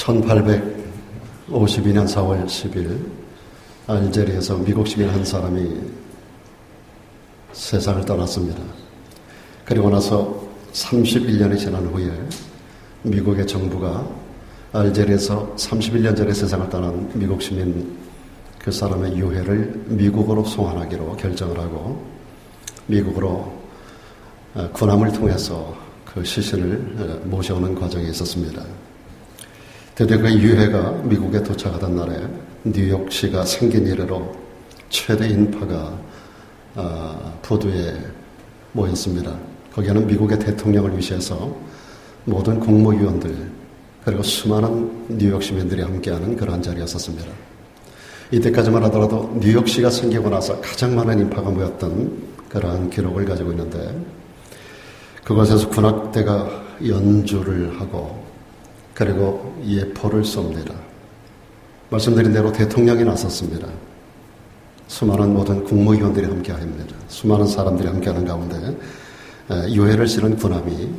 1852년 4월 10일 알제리에서 미국 시민 한 사람이 세상을 떠났습니다. 그리고 나서 31년이 지난 후에 미국의 정부가 알제리에서 31년 전에 세상을 떠난 미국 시민 그 사람의 유해를 미국으로 송환하기로 결정을 하고 미국으로 군함을 통해서 그 시신을 모셔오는 과정이 있었습니다. 드디어 그 유해가 미국에 도착하던 날에 뉴욕시가 생긴 이래로 최대 인파가 부두에 모였습니다. 거기에는 미국의 대통령을 위시해서 모든 국무위원들 그리고 수많은 뉴욕 시민들이 함께하는 그러한 자리였었습니다. 이때까지만 하더라도 뉴욕시가 생기고 나서 가장 많은 인파가 모였던 그러한 기록을 가지고 있는데 그곳에서 군악대가 연주를 하고 그리고 예포를 쏩니다. 말씀드린 대로 대통령이 나섰습니다. 수많은 모든 국무위원들이 함께합니다. 수많은 사람들이 함께하는 가운데 유해를 실은 군함이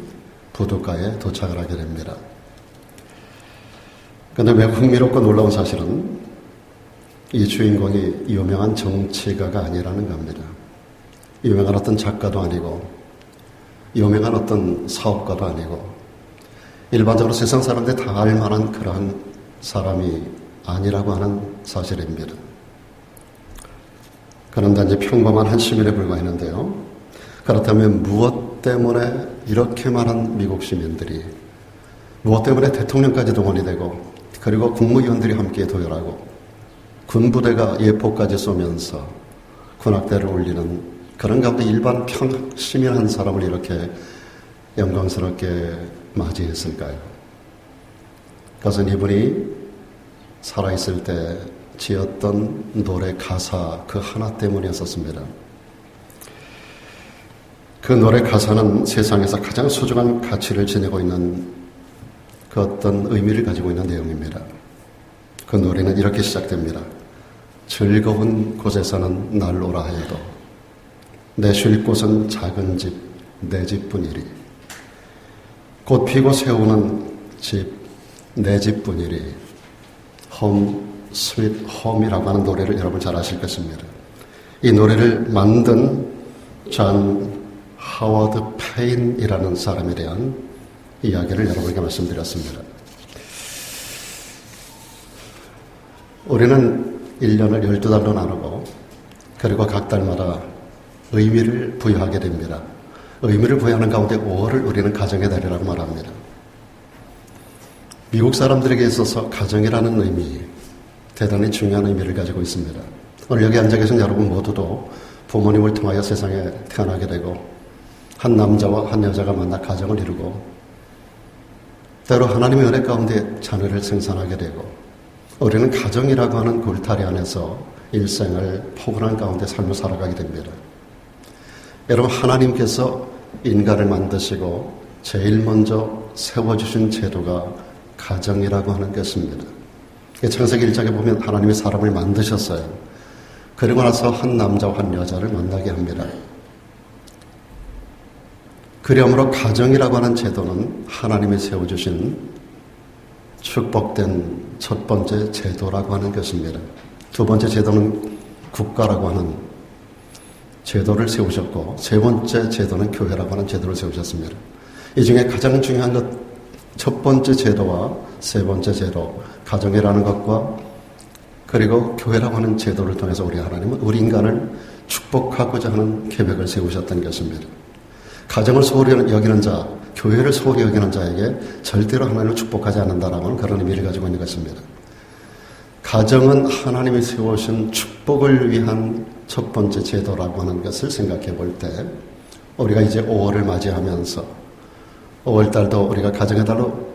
부두가에 도착을 하게 됩니다. 그런데 매우 흥미롭고 놀라운 사실은 이 주인공이 유명한 정치가가 아니라는 겁니다. 유명한 어떤 작가도 아니고 유명한 어떤 사업가도 아니고 일반적으로 세상 사람들이 다 알만한 그러한 사람이 아니라고 하는 사실입니다. 그는 단지 평범한 한 시민에 불과했는데요. 그렇다면 무엇 때문에 이렇게 많은 미국 시민들이 무엇 때문에 대통령까지 동원이 되고 그리고 국무위원들이 함께 도열하고 군부대가 예포까지 쏘면서 군악대를 울리는 그런 가운데 일반 시민 한 사람을 이렇게 영광스럽게 맞이했을까요? 그것은 이분이 살아있을 때 지었던 노래 가사 그 하나 때문이었었습니다. 그 노래 가사는 세상에서 가장 소중한 가치를 지니고 있는 그 어떤 의미를 가지고 있는 내용입니다. 그 노래는 이렇게 시작됩니다. 즐거운 곳에서는 날 오라 해도 내 쉴 곳은 작은 집, 내 집뿐이리. 꽃 피고 세우는 집, 내 집뿐이리. 홈, 스윗 홈이라고 하는 노래를 여러분 잘 아실 것입니다. 이 노래를 만든 존 하워드 페인이라는 사람에 대한 이야기를 여러분에게 말씀드렸습니다. 우리는 1년을 12달로 나누고 그리고 각 달마다 의미를 부여하게 됩니다. 의미를 부여하는 가운데 5월을 우리는 가정의 달이라고 말합니다. 미국 사람들에게 있어서 가정이라는 의미, 대단히 중요한 의미를 가지고 있습니다. 오늘 여기 앉아 계신 여러분 모두도 부모님을 통하여 세상에 태어나게 되고 한 남자와 한 여자가 만나 가정을 이루고 때로 하나님의 은혜 가운데 자녀를 생산하게 되고 우리는 가정이라고 하는 굴다리 안에서 일생을 포근한 가운데 삶을 살아가게 됩니다. 여러분, 하나님께서 인간을 만드시고 제일 먼저 세워주신 제도가 가정이라고 하는 것입니다. 창세기 1장에 보면 하나님이 사람을 만드셨어요. 그리고 나서 한 남자와 한 여자를 만나게 합니다. 그러므로 가정이라고 하는 제도는 하나님이 세워주신 축복된 첫 번째 제도라고 하는 것입니다. 두 번째 제도는 국가라고 하는 제도를 세우셨고 세 번째 제도는 교회라고 하는 제도를 세우셨습니다. 이 중에 가장 중요한 것 첫 번째 제도와 세 번째 제도, 가정이라는 것과 그리고 교회라고 하는 제도를 통해서 우리 하나님은 우리 인간을 축복하고자 하는 계획을 세우셨던 것입니다. 가정을 소홀히 여기는 자, 교회를 소홀히 여기는 자에게 절대로 하나님을 축복하지 않는다라고 하는 그런 의미를 가지고 있는 것입니다. 가정은 하나님이 세우신 축복을 위한 첫 번째 제도라고 하는 것을 생각해 볼 때 우리가 이제 5월을 맞이하면서 5월달도 우리가 가정의 달로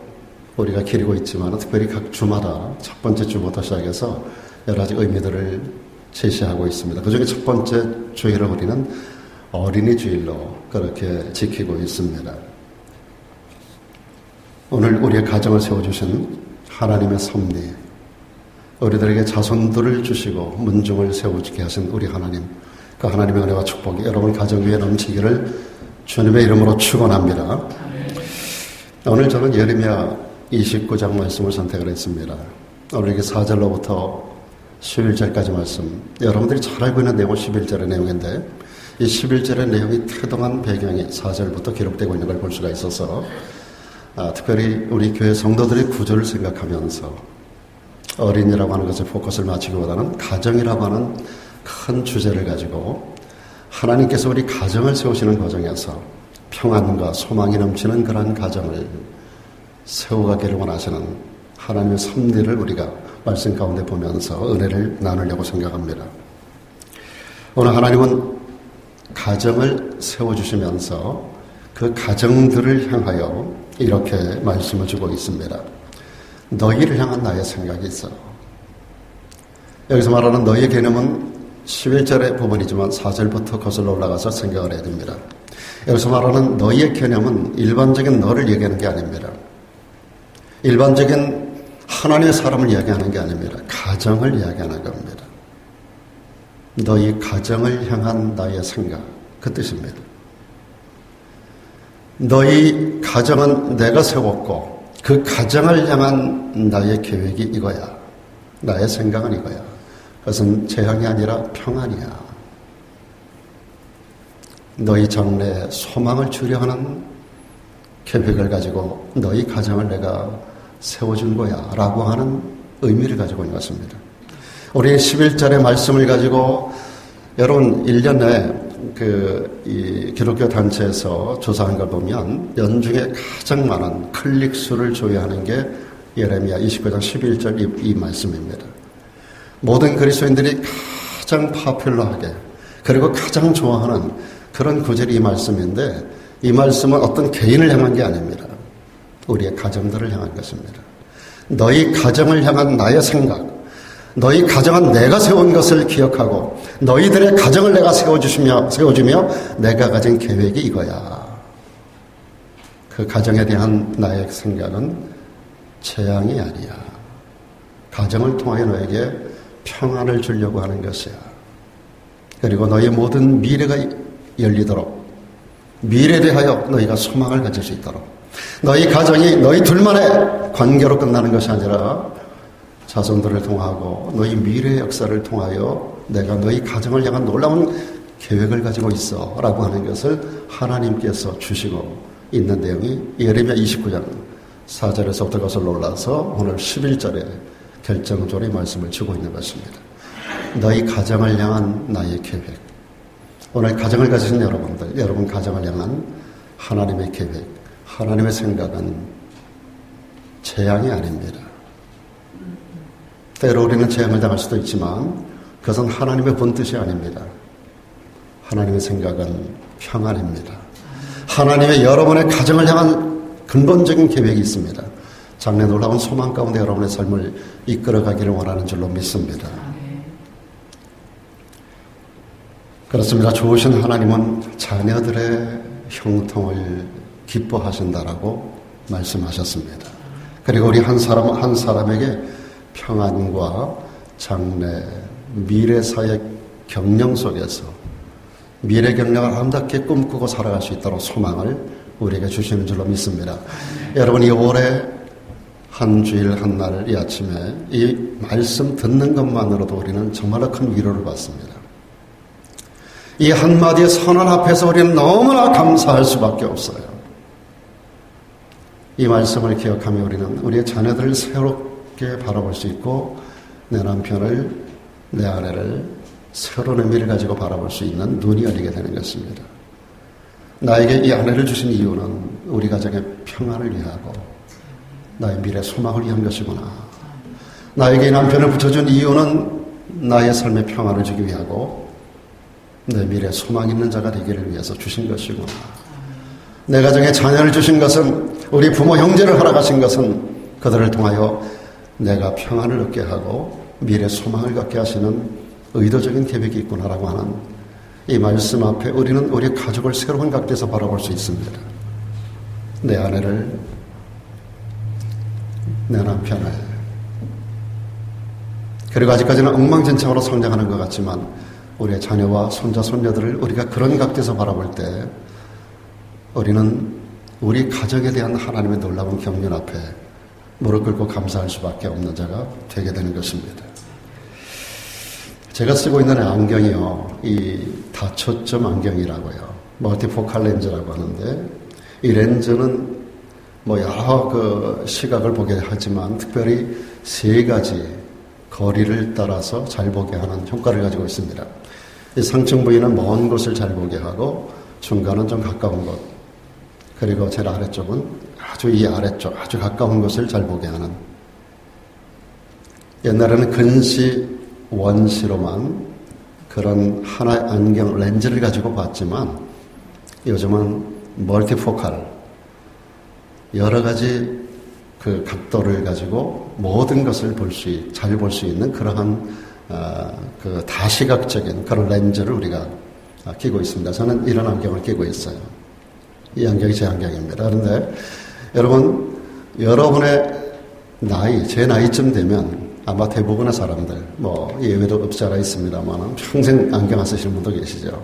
우리가 기리고 있지만 특별히 각 주마다 첫 번째 주부터 시작해서 여러 가지 의미들을 제시하고 있습니다. 그중에 첫 번째 주일을 우리는 어린이 주일로 그렇게 지키고 있습니다. 오늘 우리의 가정을 세워주신 하나님의 섭리, 우리들에게 자손들을 주시고 문중을 세워주게 하신 우리 하나님, 그 하나님의 은혜와 축복이 여러분 가정 위에 넘치기를 주님의 이름으로 축원합니다. 오늘 저는 예레미야 29장 말씀을 선택을 했습니다. 우리에게 4절로부터 11절까지 말씀, 여러분들이 잘 알고 있는 내용은 11절의 내용인데 이 11절의 내용이 태동한 배경이 4절부터 기록되고 있는 걸 볼 수가 있어서 특별히 우리 교회 성도들의 구조를 생각하면서 어린이라고 하는 것에 포커스를 맞추기보다는 가정이라고 하는 큰 주제를 가지고 하나님께서 우리 가정을 세우시는 과정에서 평안과 소망이 넘치는 그러한 가정을 세워가기를 원하시는 하나님의 섭리를 우리가 말씀 가운데 보면서 은혜를 나누려고 생각합니다. 오늘 하나님은 가정을 세워주시면서 그 가정들을 향하여 이렇게 말씀을 주고 있습니다. 너희를 향한 나의 생각이 있어. 여기서 말하는 너희의 개념은 11절의 부분이지만 4절부터 거슬러 올라가서 생각을 해야 됩니다. 여기서 말하는 너희의 개념은 일반적인 너를 얘기하는 게 아닙니다. 일반적인 하나님의 사람을 이야기하는 게 아닙니다. 가정을 이야기하는 겁니다. 너희 가정을 향한 나의 생각, 그 뜻입니다. 너희 가정은 내가 세웠고 그 가정을 향한 나의 계획이 이거야. 나의 생각은 이거야. 그것은 재앙이 아니라 평안이야. 너희 장래에 소망을 주려 하는 계획을 가지고 너희 가정을 내가 세워준 거야 라고 하는 의미를 가지고 있는 것입니다. 우리 11절의 말씀을 가지고 여러분 1년에 이 기독교 단체에서 조사한 걸 보면 연중에 가장 많은 클릭 수를 조회하는 게 예레미야 29장 11절 이 말씀입니다. 모든 그리스도인들이 가장 파퓰러하게 그리고 가장 좋아하는 그런 구절이 이 말씀인데 이 말씀은 어떤 개인을 향한 게 아닙니다. 우리의 가정들을 향한 것입니다. 너희 가정을 향한 나의 생각, 너희 가정은 내가 세운 것을 기억하고 너희들의 가정을 내가 세워주며 내가 가진 계획이 이거야. 그 가정에 대한 나의 생각은 재앙이 아니야. 가정을 통하여 너에게 평안을 주려고 하는 것이야. 그리고 너의 모든 미래가 열리도록 미래에 대하여 너희가 소망을 가질 수 있도록 너희 가정이 너희 둘만의 관계로 끝나는 것이 아니라 자손들을 통하고 너희 미래의 역사를 통하여 내가 너희 가정을 향한 놀라운 계획을 가지고 있어 라고 하는 것을 하나님께서 주시고 있는 내용이 예레미야 29장 4절에서부터 거슬러 올라서 오늘 11절에 결정적으로 말씀을 주고 있는 것입니다. 너희 가정을 향한 나의 계획. 오늘 가정을 가지신 여러분들, 여러분 가정을 향한 하나님의 계획, 하나님의 생각은 재앙이 아닙니다. 때로 우리는 재앙을 당할 수도 있지만 그것은 하나님의 본뜻이 아닙니다. 하나님의 생각은 평안입니다. 하나님의 여러분의 가정을 향한 근본적인 계획이 있습니다. 장래 놀라운 소망 가운데 여러분의 삶을 이끌어가기를 원하는 줄로 믿습니다. 그렇습니다. 좋으신 하나님은 자녀들의 형통을 기뻐하신다라고 말씀하셨습니다. 그리고 우리 한 사람 한 사람에게 평안과 장래, 미래사의 경영 속에서 미래 경영을 아름답게 꿈꾸고 살아갈 수 있도록 소망을 우리에게 주시는 줄로 믿습니다. 여러분, 이 올해 한 주일 한 날 이 아침에 이 말씀 듣는 것만으로도 우리는 정말로 큰 위로를 받습니다. 이 한마디의 선언 앞에서 우리는 너무나 감사할 수밖에 없어요. 이 말씀을 기억하며 우리는 우리의 자녀들을 새롭게 바라볼 수 있고 내 남편을, 내 아내를 새로운 의미를 가지고 바라볼 수 있는 눈이 열리게 되는 것입니다. 나에게 이 아내를 주신 이유는 우리 가정의 평안을 위하고 나의 미래 소망을 위한 것이구나. 나에게 이 남편을 붙여준 이유는 나의 삶의 평안을 주기 위하고 내 미래 소망 있는 자가 되기를 위해서 주신 것이구나. 내 가정에 자녀를 주신 것은, 우리 부모 형제를 허락하신 것은 그들을 통하여 내가 평안을 얻게 하고 미래 소망을 갖게 하시는 의도적인 계획이 있구나라고 하는 이 말씀 앞에 우리는 우리 가족을 새로운 각도에서 바라볼 수 있습니다. 내 아내를, 내 남편을, 그리고 아직까지는 엉망진창으로 성장하는 것 같지만 우리의 자녀와 손자, 손녀들을 우리가 그런 각도에서 바라볼 때 우리는 우리 가정에 대한 하나님의 놀라운 경륜 앞에 무릎 꿇고 감사할 수밖에 없는 자가 되게 되는 것입니다. 제가 쓰고 있는 안경이요, 이 다초점 안경이라고요. 멀티포칼 렌즈라고 하는데, 이 렌즈는 여러 그 시각을 보게 하지만 특별히 3가지 거리를 따라서 잘 보게 하는 효과를 가지고 있습니다. 이 상층 부위는 먼 곳을 잘 보게 하고, 중간은 좀 가까운 곳, 그리고 제일 아래쪽은 아주 이 아래쪽, 아주 가까운 곳을 잘 보게 하는. 옛날에는 근시, 원시로만 그런 하나의 안경 렌즈를 가지고 봤지만, 요즘은 멀티포칼, 여러 가지 그 각도를 가지고 모든 것을 잘 볼 수 있는 그러한 그 다시각적인 그런 렌즈를 우리가 끼고 있습니다. 저는 이런 안경을 끼고 있어요. 이 안경이 제 안경입니다. 그런데 여러분의 나이, 제 나이쯤 되면 아마 대부분의 사람들, 예외도 없지 않아 있습니다만 평생 안경 안 쓰시는 분도 계시죠.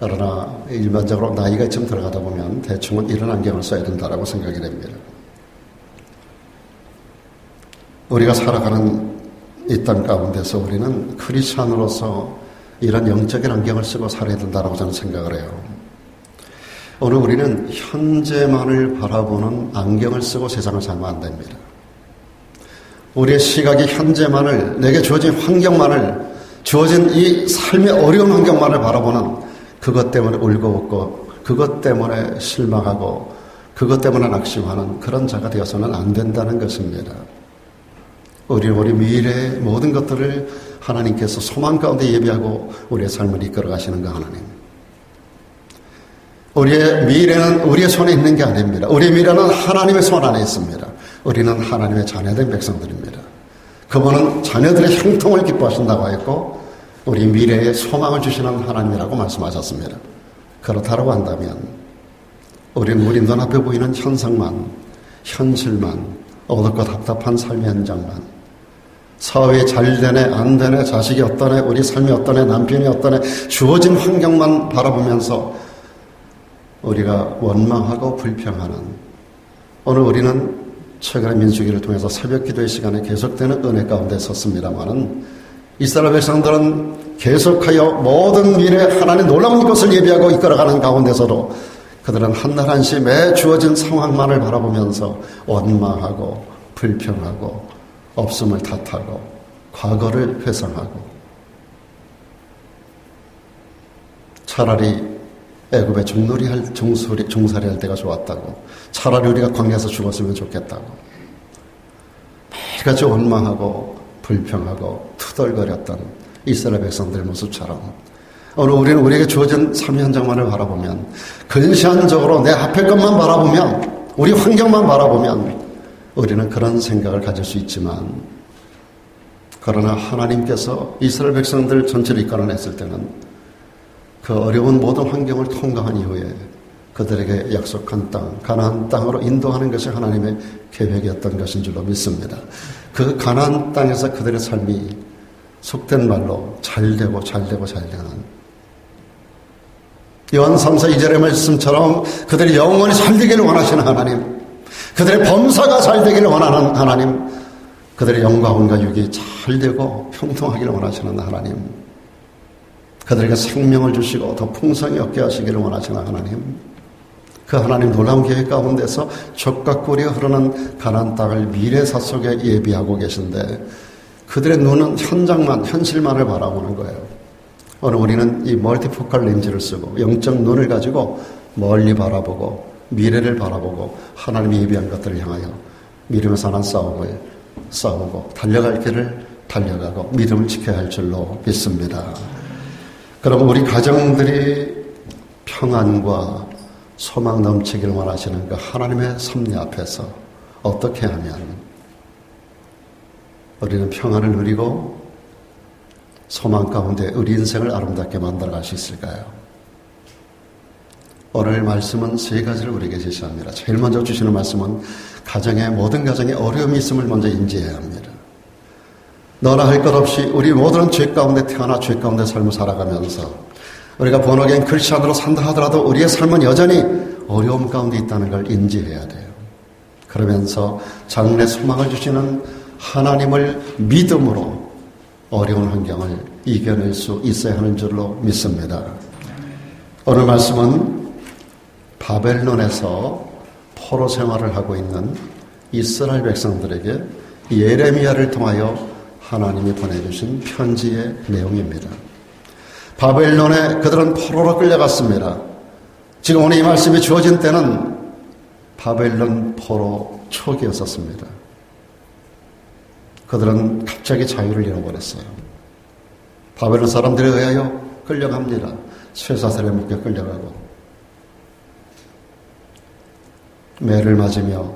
그러나 일반적으로 나이가 좀 들어가다 보면 대충은 이런 안경을 써야 된다라고 생각이 됩니다. 우리가 살아가는 이 땅 가운데서 우리는 크리스찬으로서 이런 영적인 안경을 쓰고 살아야 된다라고 저는 생각을 해요. 오늘 우리는 현재만을 바라보는 안경을 쓰고 세상을 살면 안 됩니다. 우리의 시각이 현재만을, 내게 주어진 환경만을, 주어진 이 삶의 어려운 환경만을 바라보는, 그것 때문에 울고 웃고, 그것 때문에 실망하고, 그것 때문에 낙심하는 그런 자가 되어서는 안 된다는 것입니다. 우리 미래의 모든 것들을 하나님께서 소망 가운데 예비하고 우리의 삶을 이끌어 가시는 거 하나님. 우리의 미래는 우리의 손에 있는 게 아닙니다. 우리의 미래는 하나님의 손 안에 있습니다. 우리는 하나님의 자녀된 백성들입니다. 그분은 자녀들의 형통을 기뻐하신다고 했고, 우리 미래에 소망을 주시는 하나님이라고 말씀하셨습니다. 그렇다고 한다면 우리는 우리 눈앞에 보이는 현상만, 현실만, 어둡고 답답한 삶의 현장만, 사회에 잘 되네 안 되네, 자식이 어떠네, 우리 삶이 어떠네, 남편이 어떠네, 주어진 환경만 바라보면서 우리가 원망하고 불평하는, 오늘 우리는 최근에 민수기를 통해서 새벽 기도의 시간에 계속되는 은혜 가운데 섰습니다마는, 이스라엘 백성들은 계속하여 모든 미래 하나님 놀라운 것을 예비하고 이끌어가는 가운데서도 그들은 한날 한시 매 주어진 상황만을 바라보면서 원망하고 불평하고 없음을 탓하고 과거를 회상하고, 차라리 애굽에 종살이 할 때가 좋았다고, 차라리 우리가 광야에서 죽었으면 좋겠다고 매일같이 원망하고 불평하고 투덜거렸던 이스라엘 백성들의 모습처럼, 오늘 우리는 우리에게 주어진 삶의 현장만을 바라보면, 근시안적으로 내 앞에 것만 바라보면, 우리 환경만 바라보면 우리는 그런 생각을 가질 수 있지만, 그러나 하나님께서 이스라엘 백성들 전체를 이끌어냈을 때는 그 어려운 모든 환경을 통과한 이후에 그들에게 약속한 땅, 가나안 땅으로 인도하는 것이 하나님의 계획이었던 것인 줄로 믿습니다. 그 가나안 땅에서 그들의 삶이 속된 말로 잘되고 잘되는, 요한 3서 2절의 말씀처럼 그들이 영원히 잘되기를 원하시는 하나님, 그들의 범사가 잘되기를 원하는 하나님, 그들의 영광과 육이 잘되고 형통하기를 원하시는 하나님, 그들에게 생명을 주시고 더 풍성히 얻게 하시기를 원하시는 하나님, 그 하나님 놀라운 계획 가운데서 젖과 꿀이 흐르는 가나안 땅을 미래사 속에 예비하고 계신데, 그들의 눈은 현장만, 현실만을 바라보는 거예요. 오늘 우리는 이 멀티포칼 렌즈를 쓰고 영적 눈을 가지고 멀리 바라보고 미래를 바라보고 하나님이 예비한 것들을 향하여 믿음에서 하는 싸움을 싸우고 달려갈 길을 달려가고 믿음을 지켜야 할 줄로 믿습니다. 그럼 우리 가정들이 평안과 소망 넘치기를 원하시는 그 하나님의 섭리 앞에서 어떻게 하면 우리는 평안을 누리고 소망 가운데 우리 인생을 아름답게 만들어갈 수 있을까요? 오늘 말씀은 3가지를 우리에게 제시합니다. 제일 먼저 주시는 말씀은 모든 가정에 어려움이 있음을 먼저 인지해야 합니다. 너나 할 것 없이 우리 모두는 죄 가운데 태어나 죄 가운데 삶을 살아가면서 우리가 본어게인 크리스찬으로 산다 하더라도 우리의 삶은 여전히 어려움 가운데 있다는 걸 인지해야 돼요. 그러면서 장래 소망을 주시는 하나님을 믿음으로 어려운 환경을 이겨낼 수 있어야 하는 줄로 믿습니다. 오늘 말씀은 바벨론에서 포로 생활을 하고 있는 이스라엘 백성들에게 예레미야를 통하여 하나님이 보내주신 편지의 내용입니다. 바벨론에 그들은 포로로 끌려갔습니다. 지금 오늘 이 말씀이 주어진 때는 바벨론 포로 초기였었습니다. 그들은 갑자기 자유를 잃어버렸어요. 바벨론 사람들에 의하여 끌려갑니다. 쇠사슬에 묶여 끌려가고 매를 맞으며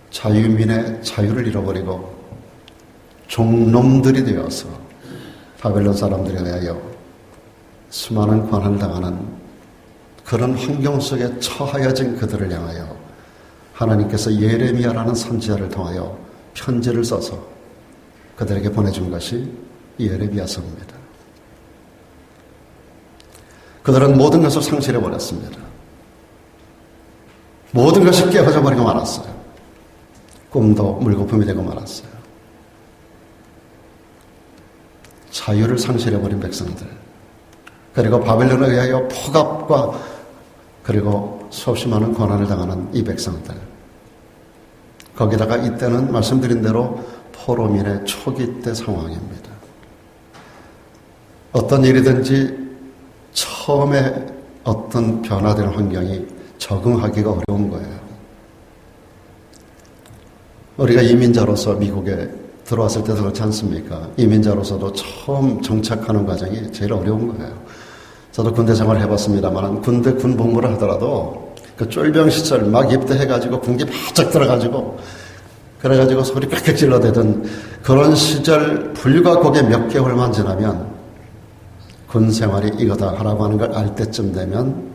자유민의 자유를 잃어버리고 종놈들이 되어서 바벨론 사람들에 의하여 수많은 고난을 당하는 그런 환경 속에 처하여진 그들을 향하여 하나님께서 예레미야라는 선지자를 통하여 편지를 써서 그들에게 보내준 것이 예레미야서입니다. 그들은 모든 것을 상실해버렸습니다. 모든 것이 깨어져 버리고 말았어요. 꿈도 물거품이 되고 말았어요. 자유를 상실해버린 백성들, 그리고 바벨론에 의하여 폭압과 그리고 수없이 많은 고난을 당하는 이 백성들, 거기다가 이때는 말씀드린 대로 포로민의 초기 때 상황입니다. 어떤 일이든지 처음에 어떤 변화되는 환경이 적응하기가 어려운 거예요. 우리가 이민자로서 미국에 들어왔을 때도 그렇지 않습니까? 이민자로서도 처음 정착하는 과정이 제일 어려운 거예요. 저도 군대 생활을 해봤습니다만 군대 군 복무를 하더라도 그 쫄병 시절 막 입대해가지고 군기 바짝 들어가지고 그래가지고 소리 빽빽 질러대던 그런 시절 불과 그게 몇 개월만 지나면 군 생활이 이거다 하라고 하는 걸 알 때쯤 되면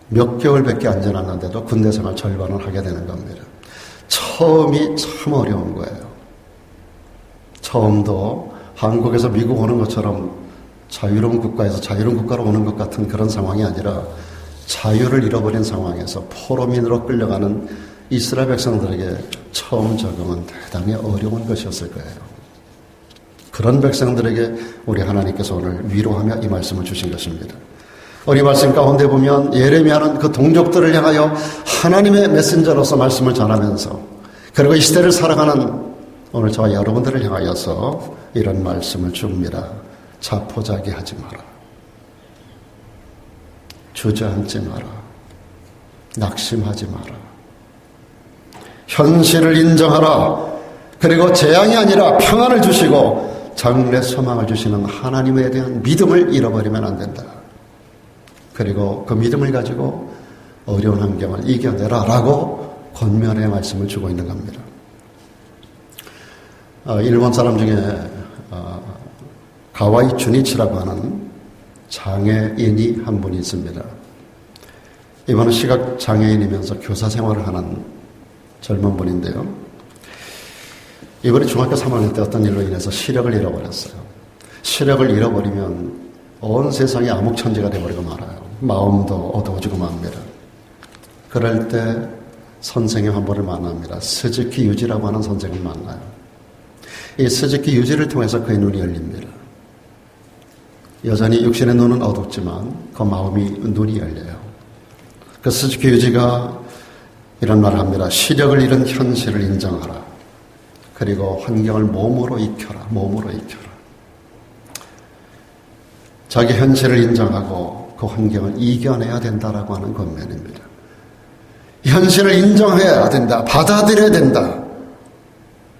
몇 개월밖에 안 지났는데도 군대 생활 절반을 하게 되는 겁니다. 처음이 참 어려운 거예요. 처음도 한국에서 미국 오는 것처럼 자유로운 국가에서 자유로운 국가로 오는 것 같은 그런 상황이 아니라 자유를 잃어버린 상황에서 포로민으로 끌려가는 이스라엘 백성들에게 처음 적응은 대단히 어려운 것이었을 거예요. 그런 백성들에게 우리 하나님께서 오늘 위로하며 이 말씀을 주신 것입니다. 우리 말씀 가운데 보면 예레미야는 그 동족들을 향하여 하나님의 메신저로서 말씀을 전하면서 그리고 이 시대를 살아가는 오늘 저와 여러분들을 향하여서 이런 말씀을 줍니다. 자포자기하지 마라. 주저앉지 마라. 낙심하지 마라. 현실을 인정하라. 그리고 재앙이 아니라 평안을 주시고 장래 소망을 주시는 하나님에 대한 믿음을 잃어버리면 안 된다. 그리고 그 믿음을 가지고 어려운 환경을 이겨내라 라고 권면의 말씀을 주고 있는 겁니다. 일본 사람 중에 가와이 주니치라고 하는 장애인이 한 분이 있습니다. 이분은 시각장애인이면서 교사 생활을 하는 젊은 분인데요. 이분이 중학교 3학년 때 어떤 일로 인해서 시력을 잃어버렸어요. 시력을 잃어버리면 온 세상이 암흑천지가 되어버리고 말아요. 마음도 어두워지고 맙니다. 그럴 때 선생님 한 분을 만납니다. 스즈키 유지라고 하는 선생님을 만나요. 이 스즈키 유지를 통해서 그의 눈이 열립니다. 여전히 육신의 눈은 어둡지만 그 마음이 눈이 열려요. 그 스즈키 유지가 이런 말을 합니다. 시력을 잃은 현실을 인정하라. 그리고 환경을 몸으로 익혀라. 몸으로 익혀라. 자기 현실을 인정하고 그 환경을 이겨내야 된다라고 하는 권면입니다. 현실을 인정해야 된다. 받아들여야 된다.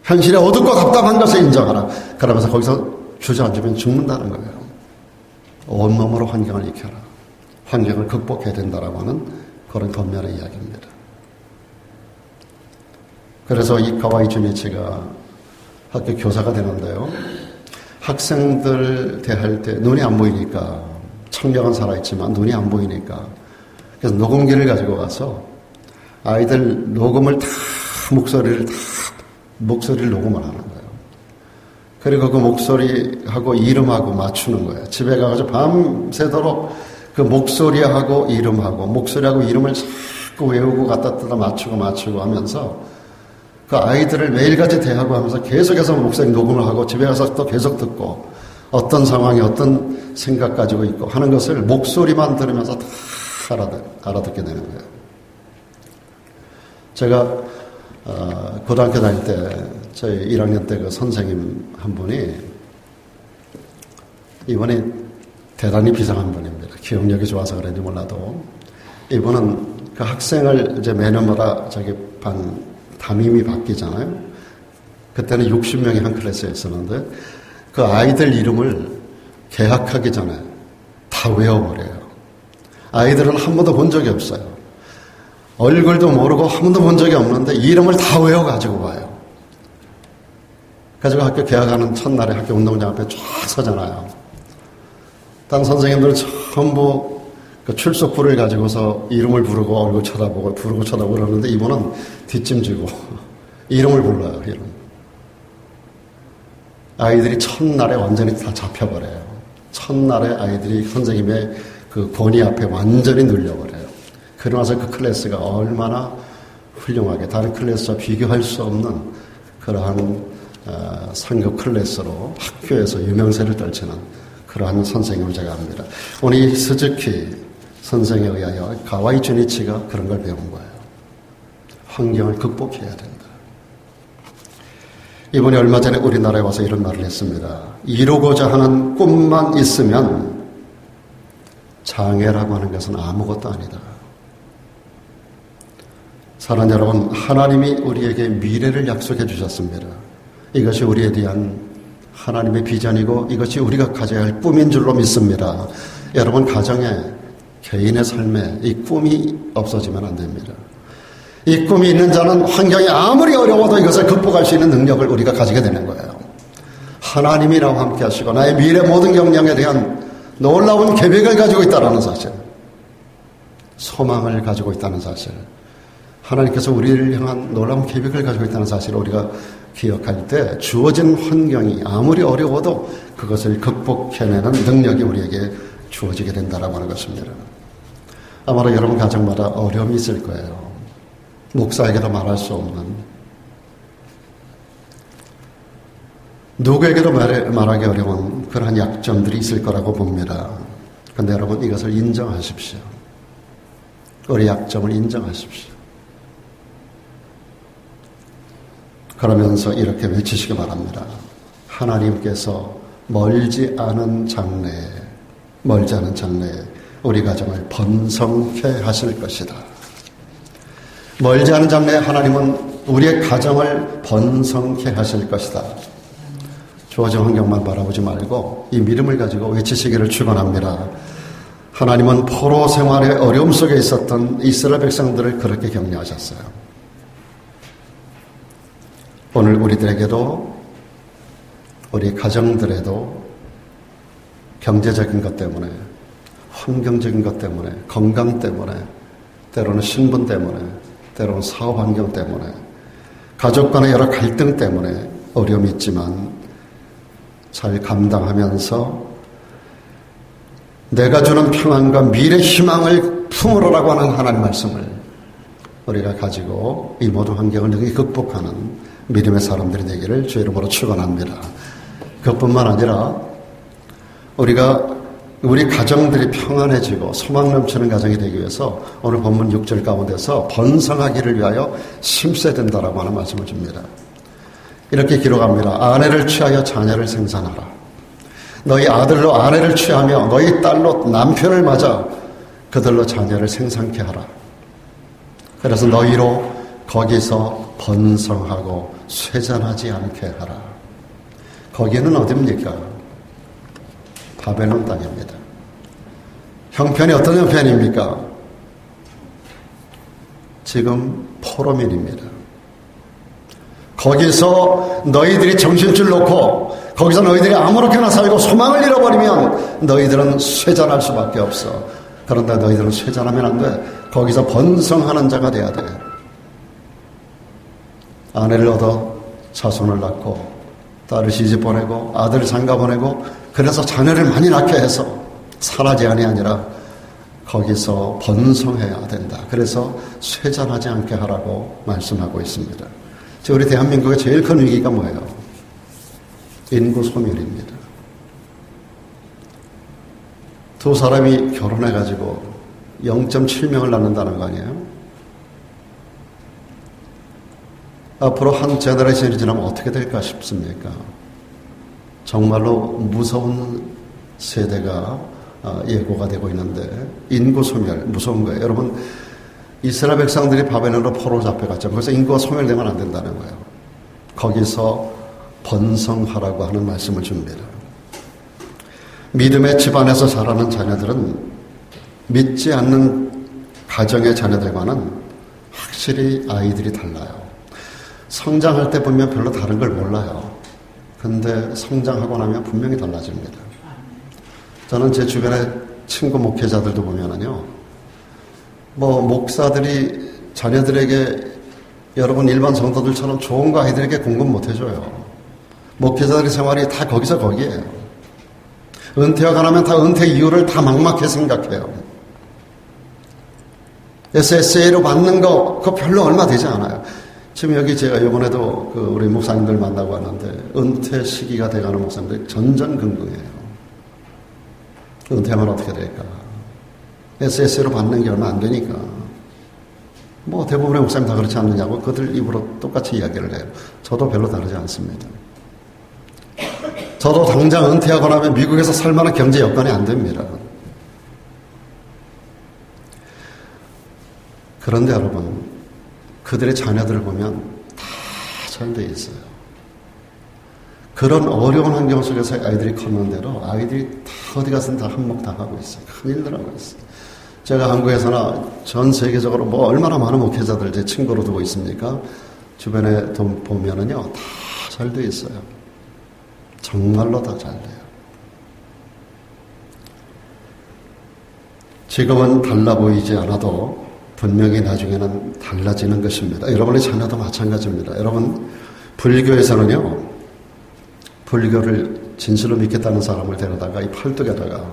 현실에 어둡고 답답한 것을 인정하라. 그러면서 거기서 주저앉으면 죽는다는 거예요. 온몸으로 환경을 익혀라. 환경을 극복해야 된다라고 하는 그런 권면의 이야기입니다. 그래서 이 가와이 주니치가 학교 교사가 되는데요. 학생들 대할 때 눈이 안 보이니까, 청력은 살아있지만 눈이 안 보이니까, 그래서 녹음기를 가지고 가서 아이들 녹음을 다, 목소리를 녹음을 하는 거예요. 그리고 그 목소리하고 이름하고 맞추는 거예요. 집에 가가지고 밤새도록 그 목소리하고 이름하고 목소리하고 이름을 자꾸 자꾸 외우고 갖다 뜯어 맞추고 하면서 그 아이들을 매일같이 대하고 하면서 계속해서 목사님 녹음을 하고 집에 가서 또 계속 듣고 어떤 상황이 어떤 생각 가지고 있고 하는 것을 목소리만 들으면서 다 알아듣게 되는 거예요. 제가 고등학교 다닐 때 저희 1학년 때 그 선생님 한 분이 이분이 대단히 비상한 분입니다. 기억력이 좋아서 그런지 몰라도 이분은 그 학생을 이제 매년마다 자기 반 담임이 바뀌잖아요. 그때는 60명이 한 클래스에 있었는데 그 아이들 이름을 개학하기 전에 다 외워버려요. 아이들은 한 번도 본 적이 없어요. 얼굴도 모르고 한 번도 본 적이 없는데 이름을 다 외워가지고 와요. 가지고 학교 개학하는 첫날에 학교 운동장 앞에 쫙 서잖아요. 다른 선생님들은 전부 그 출석부를 가지고서 이름을 부르고 얼굴 쳐다보고 부르고 쳐다보고 그러는데 이분은 뒷짐지고 이름을 불러요. 이름. 아이들이 첫날에 완전히 다 잡혀버려요. 첫날에 아이들이 선생님의 그 권위 앞에 완전히 눌려버려요. 그러나서 그 클래스가 얼마나 훌륭하게 다른 클래스와 비교할 수 없는 그러한 상급 클래스로 학교에서 유명세를 떨치는 그러한 선생님을 제가 합니다. 오늘 이 스즈키 선생에 의하여 가와이 주니치가 그런 걸 배운 거예요. 환경을 극복해야 된다. 이번에 얼마 전에 우리나라에 와서 이런 말을 했습니다. 이루고자 하는 꿈만 있으면 장애라고 하는 것은 아무것도 아니다. 사랑하는 여러분, 하나님이 우리에게 미래를 약속해 주셨습니다. 이것이 우리에 대한 하나님의 비전이고 이것이 우리가 가져야 할 꿈인 줄로 믿습니다. 여러분 가정에 개인의 삶에 이 꿈이 없어지면 안 됩니다. 이 꿈이 있는 자는 환경이 아무리 어려워도 이것을 극복할 수 있는 능력을 우리가 가지게 되는 거예요. 하나님이라고 함께 하시고 나의 미래 모든 경영에 대한 놀라운 계획을 가지고 있다는 사실, 소망을 가지고 있다는 사실, 하나님께서 우리를 향한 놀라운 계획을 가지고 있다는 사실을 우리가 기억할 때 주어진 환경이 아무리 어려워도 그것을 극복해내는 능력이 우리에게 주어지게 된다라고 하는 것입니다. 아마도 여러분 가정마다 어려움이 있을 거예요. 목사에게도 말할 수 없는, 누구에게도 말하기 어려운 그러한 약점들이 있을 거라고 봅니다. 그런데 여러분 이것을 인정하십시오. 우리 약점을 인정하십시오. 그러면서 이렇게 외치시기 바랍니다. 하나님께서 멀지 않은 장래에 우리 가정을 번성케 하실 것이다. 멀지 않은 장래에 하나님은 우리의 가정을 번성케 하실 것이다. 주어진 환경만 바라보지 말고 이 믿음을 가지고 외치시기를 축원합니다. 하나님은 포로 생활의 어려움 속에 있었던 이스라엘 백성들을 그렇게 격려하셨어요. 오늘 우리들에게도 우리 가정들에도 경제적인 것 때문에, 환경적인 것 때문에, 건강 때문에, 때로는 신분 때문에, 때로는 사업 환경 때문에, 가족 간의 여러 갈등 때문에 어려움이 있지만 잘 감당하면서 내가 주는 평안과 미래 희망을 품으라고 하는 하나님 말씀을 우리가 가지고 이 모든 환경을 능히 극복하는 믿음의 사람들이 되기를 주의 이름으로 축원합니다. 그것뿐만 아니라 우리 가정들이 평안해지고 소망 넘치는 가정이 되기 위해서 오늘 본문 6절 가운데서 번성하기를 위하여 심써야 된다라고 하는 말씀을 줍니다. 이렇게 기록합니다. 아내를 취하여 자녀를 생산하라. 너희 아들로 아내를 취하며 너희 딸로 남편을 맞아 그들로 자녀를 생산케 하라. 그래서 너희로 거기서 번성하고 쇠잔하지 않게 하라. 거기는 어디입니까? 바벨론 땅입니다. 형편이 어떤 형편입니까? 지금 포로민입니다. 거기서 너희들이 정신줄 놓고 거기서 너희들이 아무렇게나 살고 소망을 잃어버리면 너희들은 쇠잔할 수밖에 없어. 그런데 너희들은 쇠잔하면 안 돼. 거기서 번성하는 자가 돼야 돼. 아내를 얻어 자손을 낳고 딸을 시집 보내고 아들을 장가 보내고 그래서 자녀를 많이 낳게 해서 산하제한이 아니라 거기서 번성해야 된다. 그래서 쇠잔하지 않게 하라고 말씀하고 있습니다. 우리 대한민국의 제일 큰 위기가 뭐예요? 인구 소멸입니다. 두 사람이 결혼해가지고 0.7명을 낳는다는 거 아니에요? 앞으로 한 제너레이션이 지나면 어떻게 될까 싶습니까? 정말로 무서운 세대가 예고가 되고 있는데, 인구 소멸 무서운 거예요. 여러분, 이스라엘 백성들이 바벨론으로 포로 잡혀갔죠. 그래서 인구가 소멸되면 안 된다는 거예요. 거기서 번성하라고 하는 말씀을 줍니다. 믿음의 집안에서 자라는 자녀들은 믿지 않는 가정의 자녀들과는 확실히 아이들이 달라요. 성장할 때 보면 별로 다른 걸 몰라요. 근데 성장하고 나면 분명히 달라집니다. 저는 제 주변의 친구 목회자들도 보면은요, 목사들이 자녀들에게 여러분 일반 성도들처럼 좋은 거 아이들에게 공급 못 해줘요. 목회자들의 생활이 다 거기서 거기에요. 은퇴가 나면 다 은퇴 이유를 다 막막하게 생각해요. SSA로 받는 거, 그거 별로 얼마 되지 않아요. 지금 여기 제가 이번에도 우리 목사님들 만나고 왔는데, 은퇴 시기가 돼가는 목사님들 전전긍긍해요. 은퇴하면 어떻게 될까? SSA로 받는 게 얼마 안 되니까. 대부분의 목사님 다 그렇지 않느냐고 그들 입으로 똑같이 이야기를 해요. 저도 별로 다르지 않습니다. 저도 당장 은퇴하고 나면 미국에서 살 만한 경제 여건이 안 됩니다. 그런데 여러분, 그들의 자녀들을 보면 다 잘 돼 있어요. 그런 어려운 환경 속에서 아이들이 컸는데도 아이들이 다 어디 가서는 다 한몫 다 하고 있어요. 큰일들 하고 있어요. 제가 한국에서나 전 세계적으로 얼마나 많은 목회자들 제 친구로 두고 있습니까? 주변에 보면은요, 다 잘 돼 있어요. 정말로 다 잘 돼요. 지금은 달라 보이지 않아도 분명히 나중에는 달라지는 것입니다. 여러분의 자녀도 마찬가지입니다. 여러분, 불교에서는요, 불교를 진실로 믿겠다는 사람을 데려다가 이 팔뚝에다가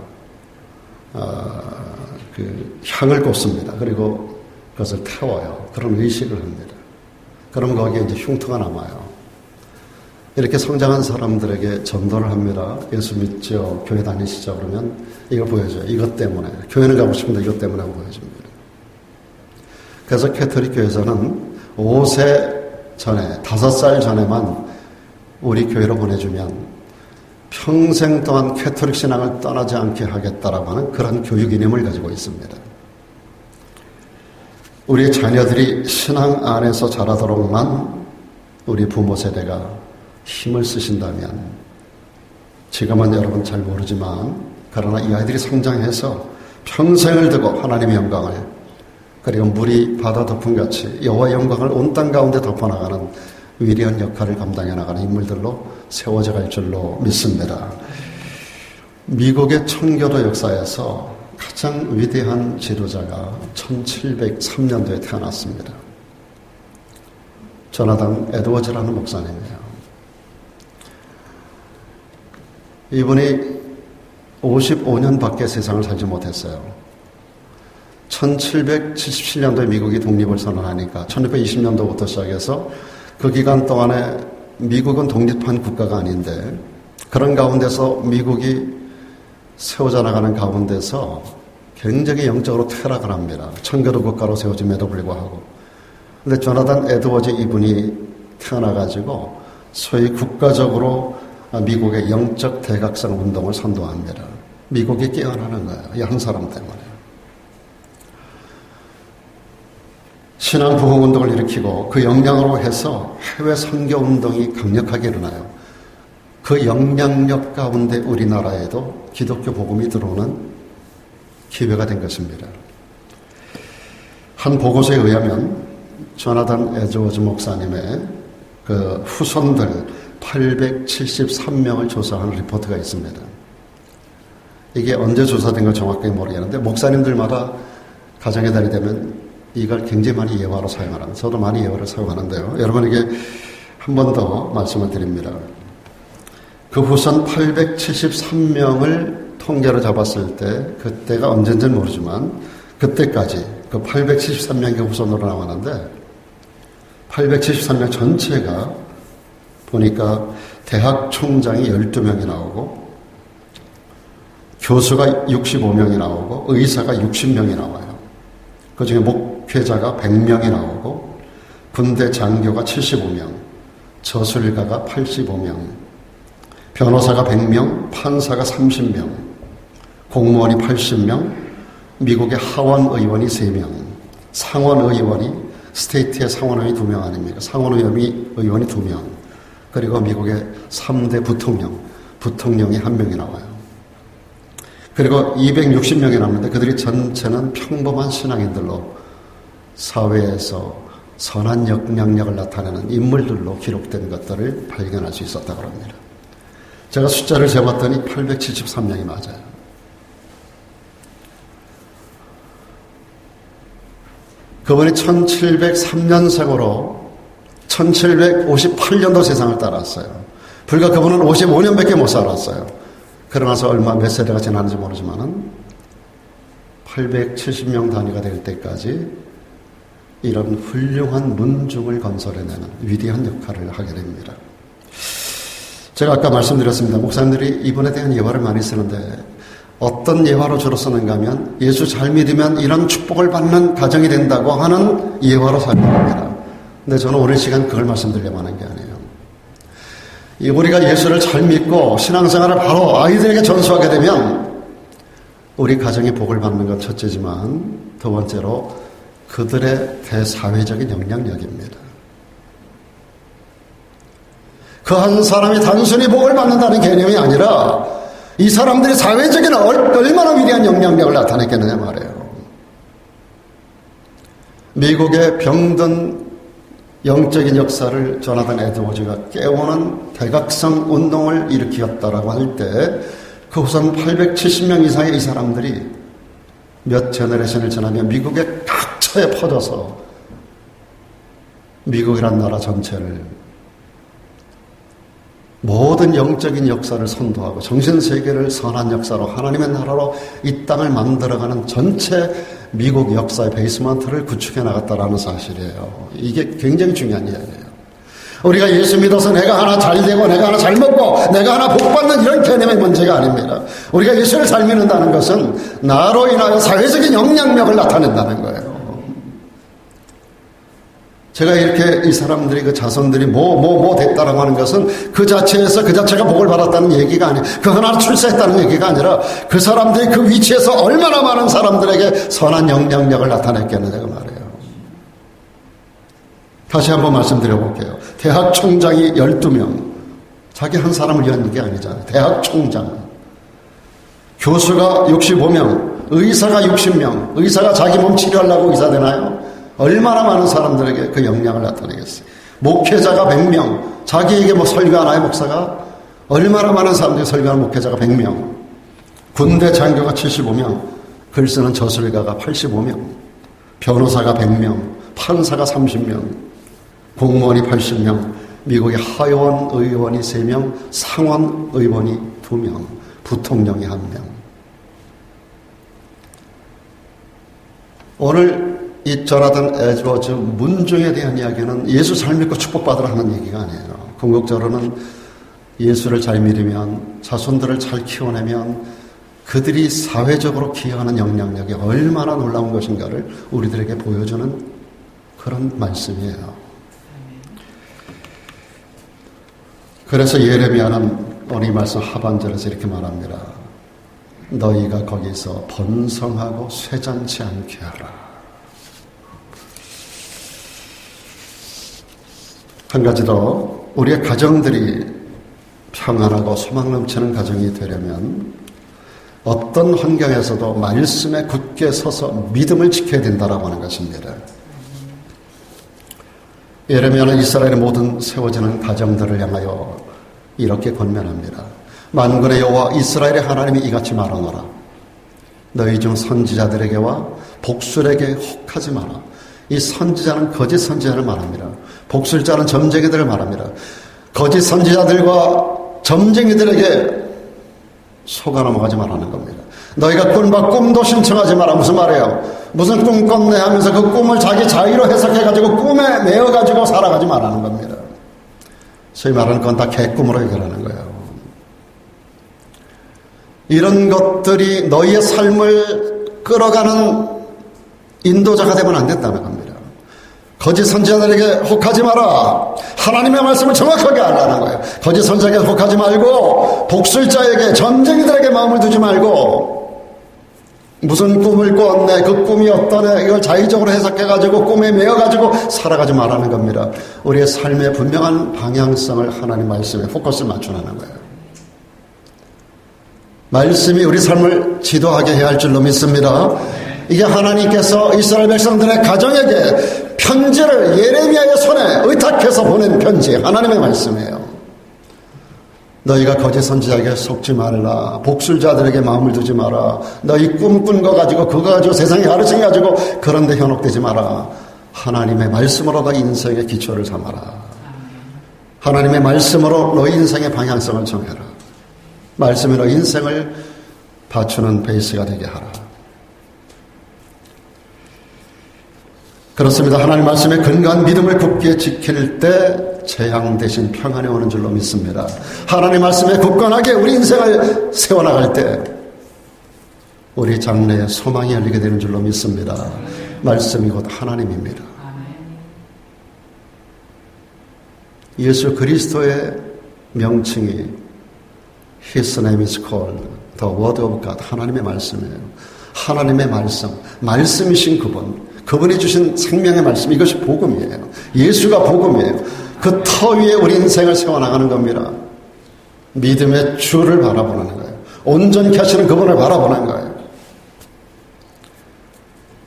향을 꽂습니다. 그리고 그것을 태워요. 그런 의식을 합니다. 그럼 거기에 이제 흉터가 남아요. 이렇게 성장한 사람들에게 전도를 합니다. 예수 믿죠? 교회 다니시죠? 그러면 이걸 보여줘요. 이것 때문에. 교회는 가고 싶은데 이것 때문에 하고 보여줍니다. 그래서 캐톨릭 교회에서는 5세 전에, 5살 전에만 우리 교회로 보내주면 평생 동안 캐톨릭 신앙을 떠나지 않게 하겠다라고 하는 그런 교육 이념을 가지고 있습니다. 우리 자녀들이 신앙 안에서 자라도록만 우리 부모 세대가 힘을 쓰신다면, 지금은 여러분 잘 모르지만 그러나 이 아이들이 성장해서 평생을 두고 하나님의 영광을, 그리고 물이 바다 덮음같이 여호와의 영광을 온 땅 가운데 덮어나가는 위대한 역할을 감당해 나가는 인물들로 세워져 갈 줄로 믿습니다. 미국의 청교도 역사에서 가장 위대한 지도자가 1703년도에 태어났습니다. 조나단 에드워즈라는 목사님이에요. 이분이 55년밖에 세상을 살지 못했어요. 1777년도에 미국이 독립을 선언하니까 1620년도부터 시작해서 그 기간 동안에 미국은 독립한 국가가 아닌데, 그런 가운데서 미국이 세워져 나가는 가운데서 굉장히 영적으로 퇴락을 합니다. 청교도 국가로 세워짐에도 불구하고. 근데 조나단 에드워즈 이분이 태어나가지고 소위 국가적으로 미국의 영적 대각성 운동을 선도합니다. 미국이 깨어나는 거예요. 이 한 사람 때문에. 신앙 부흥 운동을 일으키고 그 영향으로 해서 해외 선교 운동이 강력하게 일어나요. 그 영향력 가운데 우리나라에도 기독교 복음이 들어오는 기회가 된 것입니다. 한 보고서에 의하면 조나단 에드워즈 목사님의 그 후손들 873명을 조사한 리포트가 있습니다. 이게 언제 조사된 걸 정확하게 모르겠는데, 목사님들마다 가정의 달이 되면 이걸 굉장히 많이 예화로 사용하는, 저도 많이 예화를 사용하는데요. 여러분에게 한 번 더 말씀을 드립니다. 그 후손 873명을 통계를 잡았을 때 그때가 언젠지는 모르지만 그때까지 그 873명의 후손으로 나왔는데 873명 전체가 보니까 대학 총장이 12명이 나오고 교수가 65명이 나오고 의사가 60명이 나와요. 그중에 목회자가 100명이 나오고 군대 장교가 75명, 저술가가 85명, 변호사가 100명, 판사가 30명, 공무원이 80명, 미국의 하원 의원이 3명, 상원 의원이 스테이트의 상원 의원이 2명 아닙니까? 상원 의원이 2명, 그리고 미국의 3대 부통령이 1명이 나와요. 그리고 260명이 남는데 그들이 전체는 평범한 신앙인들로 사회에서 선한 영향력을 나타내는 인물들로 기록된 것들을 발견할 수 있었다고 합니다. 제가 숫자를 재봤더니 873명이 맞아요. 그분이 1703년생으로 1758년도 세상을 따랐어요. 불과 그분은 55년밖에 못 살았어요. 그러면서 몇 세대가 지났는지 모르지만은 870명 단위가 될 때까지 이런 훌륭한 문중을 건설해내는 위대한 역할을 하게 됩니다. 제가 아까 말씀드렸습니다. 목사님들이 이분에 대한 예화를 많이 쓰는데 어떤 예화로 주로 쓰는가 하면 예수 잘 믿으면 이런 축복을 받는 가정이 된다고 하는 예화로 사용합니다. 근데 저는 오랜 시간 그걸 말씀드리려고 하는 게 아니에요. 우리가 예수를 잘 믿고 신앙생활을 바로 아이들에게 전수하게 되면 우리 가정이 복을 받는 건 첫째지만 두 번째로 그들의 대사회적인 영향력입니다. 그 한 사람이 단순히 복을 받는다는 개념이 아니라 이 사람들이 사회적인 얼마나 위대한 영향력을 나타냈겠느냐 말이에요. 미국의 병든 영적인 역사를 조나단 에드워즈가 깨우는 대각성 운동을 일으켰다라고 할 때 그 우선 870명 이상의 이 사람들이 몇 제너레이션을 지나면 미국의 각처에 퍼져서 미국이란 나라 전체를 모든 영적인 역사를 선도하고 정신세계를 선한 역사로 하나님의 나라로 이 땅을 만들어가는 전체 미국 역사의 베이스먼트를 구축해 나갔다라는 사실이에요. 이게 굉장히 중요한 이야기예요. 우리가 예수 믿어서 내가 하나 잘 되고 내가 하나 잘 먹고 내가 하나 복 받는 이런 개념의 문제가 아닙니다. 우리가 예수를 잘 믿는다는 것은 나로 인하여 사회적인 영향력을 나타낸다는 거예요. 제가 이렇게 이 사람들이 그 자손들이 뭐 됐다라고 하는 것은 그 자체에서 그 자체가 복을 받았다는 얘기가 아니에요. 그 하나를 출세했다는 얘기가 아니라 그 사람들이 그 위치에서 얼마나 많은 사람들에게 선한 영향력을 나타냈겠느냐가 말이에요. 다시 한번 말씀드려볼게요. 대학 총장이 12명. 자기 한 사람을 위한 게 아니잖아요. 대학 총장. 교수가 65명. 의사가 60명. 의사가 자기 몸 치료하려고 의사 되나요? 얼마나 많은 사람들에게 그 영향을 나타내겠어요. 목회자가 100명. 자기에게 설교하나요, 목사가? 얼마나 많은 사람들이 설교하는 목회자가 100명. 군대 장교가 75명. 글 쓰는 저술가가 85명. 변호사가 100명. 판사가 30명. 공무원이 80명. 미국의 하원 의원이 3명. 상원 의원이 2명. 부통령이 1명. 오늘 이 조나단 에드워즈 문중에 대한 이야기는 예수 잘 믿고 축복받으라 하는 얘기가 아니에요. 궁극적으로는 예수를 잘 믿으면 자손들을 잘 키워내면 그들이 사회적으로 기여하는 영향력이 얼마나 놀라운 것인가를 우리들에게 보여주는 그런 말씀이에요. 그래서 예레미야는 오늘 이 말씀 하반절에서 이렇게 말합니다. 너희가 거기서 번성하고 쇠잔치 않게 하라. 한 가지 더, 우리의 가정들이 평안하고 소망 넘치는 가정이 되려면 어떤 환경에서도 말씀에 굳게 서서 믿음을 지켜야 된다라고 하는 것입니다. 예레미야는 이스라엘의 모든 세워지는 가정들을 향하여 이렇게 권면합니다. 만군의 여호와 이스라엘의 하나님이 이같이 말하노라. 너희 중 선지자들에게와 복술에게 혹하지 마라. 이 선지자는 거짓 선지자를 말합니다. 복술자는 점쟁이들을 말합니다. 거짓 선지자들과 점쟁이들에게 속아 넘어가지 말라는 겁니다. 너희가 꾼바 꿈도 신청하지 마라. 무슨 말이에요? 무슨 꿈 꿨네 하면서 그 꿈을 자기 자의로 해석해가지고 꿈에 매어가지고 살아가지 말라는 겁니다. 소위 말하는 건 다 개꿈으로 해결하는 거예요. 이런 것들이 너희의 삶을 끌어가는 인도자가 되면 안 된다는 겁니다. 거짓 선지자들에게 혹하지 마라. 하나님의 말씀을 정확하게 알라는 거예요. 거짓 선지자에게 혹하지 말고 복술자에게 점쟁이들에게 마음을 두지 말고 무슨 꿈을 꿨네, 그 꿈이 어떠네, 이걸 자의적으로 해석해가지고 꿈에 매어가지고 살아가지 말라는 겁니다. 우리의 삶의 분명한 방향성을 하나님 말씀에 포커스를 맞추라는 거예요. 말씀이 우리 삶을 지도하게 해야 할 줄로 믿습니다. 이게 하나님께서 이스라엘 백성들의 가정에게 편지를 예레미야의 손에 의탁해서 보낸 편지, 하나님의 말씀이에요. 너희가 거짓 선지자에게 속지 말라. 복술자들에게 마음을 두지 마라. 너희 꿈 꾼 거 가지고 그거 가지고 세상에 가르침 가지고 그런 데 현혹되지 마라. 하나님의 말씀으로 너희 인생의 기초를 삼아라. 하나님의 말씀으로 너희 인생의 방향성을 정해라. 말씀으로 인생을 받추는 베이스가 되게 하라. 그렇습니다. 하나님 말씀에 근거한 믿음을 굳게 지킬 때 재앙 대신 평안이 오는 줄로 믿습니다. 하나님 말씀에 굳건하게 우리 인생을 세워나갈 때 우리 장래에 소망이 열리게 되는 줄로 믿습니다. 말씀이 곧 하나님입니다. 예수 그리스도의 명칭이 His name is called the Word of God. 하나님의 말씀이에요. 하나님의 말씀, 말씀이신 그분이 주신 생명의 말씀, 이것이 복음이에요. 예수가 복음이에요. 그 터 위에 우리 인생을 세워나가는 겁니다. 믿음의 주를 바라보는 거예요. 온전케 하시는 그분을 바라보는 거예요.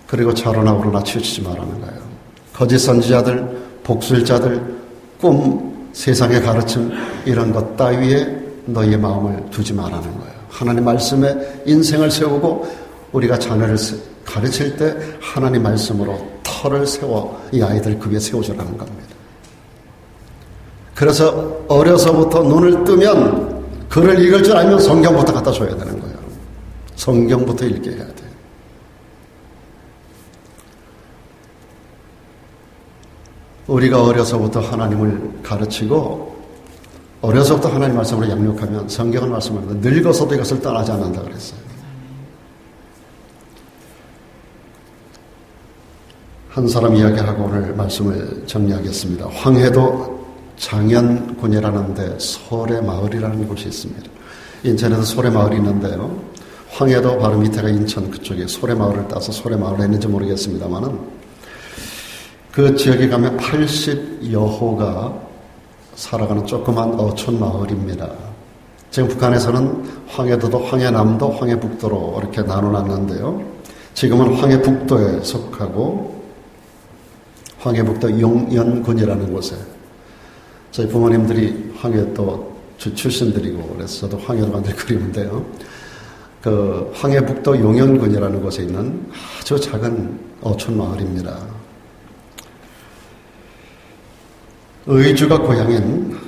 그리고 좌로나 우로나 치우치지 말라는 거예요. 거짓 선지자들, 복술자들, 꿈, 세상의 가르침 이런 것 따위에 너희의 마음을 두지 말라는 거예요. 하나님 말씀에 인생을 세우고 우리가 자녀를 가르칠 때 하나님 말씀으로 터를 세워 이 아이들 그 위에 세워주라는 겁니다. 그래서 어려서부터 눈을 뜨면 글을 읽을 줄 알면 성경부터 갖다 줘야 되는 거예요. 성경부터 읽게 해야 돼요. 우리가 어려서부터 하나님을 가르치고 어려서부터 하나님 말씀으로 양육하면 성경을 말씀하는데 늙어서도 이것을 떠나지 않는다 그랬어요. 한 사람 이야기하고 오늘 말씀을 정리하겠습니다. 황해도 장현군이라는 데 소래마을이라는 곳이 있습니다. 인천에도 소래마을이 있는데요. 황해도 바로 밑에가 인천 그쪽에 소래마을을 따서 소래마을에 있는지 모르겠습니다만은 그 지역에 가면 80여호가 살아가는 조그만 어촌 마을입니다. 지금 북한에서는 황해도도 황해남도 황해북도로 이렇게 나눠놨는데요. 지금은 황해북도에 속하고 황해북도 용연군이라는 곳에 저희 부모님들이 황해도 출신들이고 그래서 저도 황해도 만들 그리는데요. 그 황해북도 용연군이라는 곳에 있는 아주 작은 어촌 마을입니다. 의주가 고향인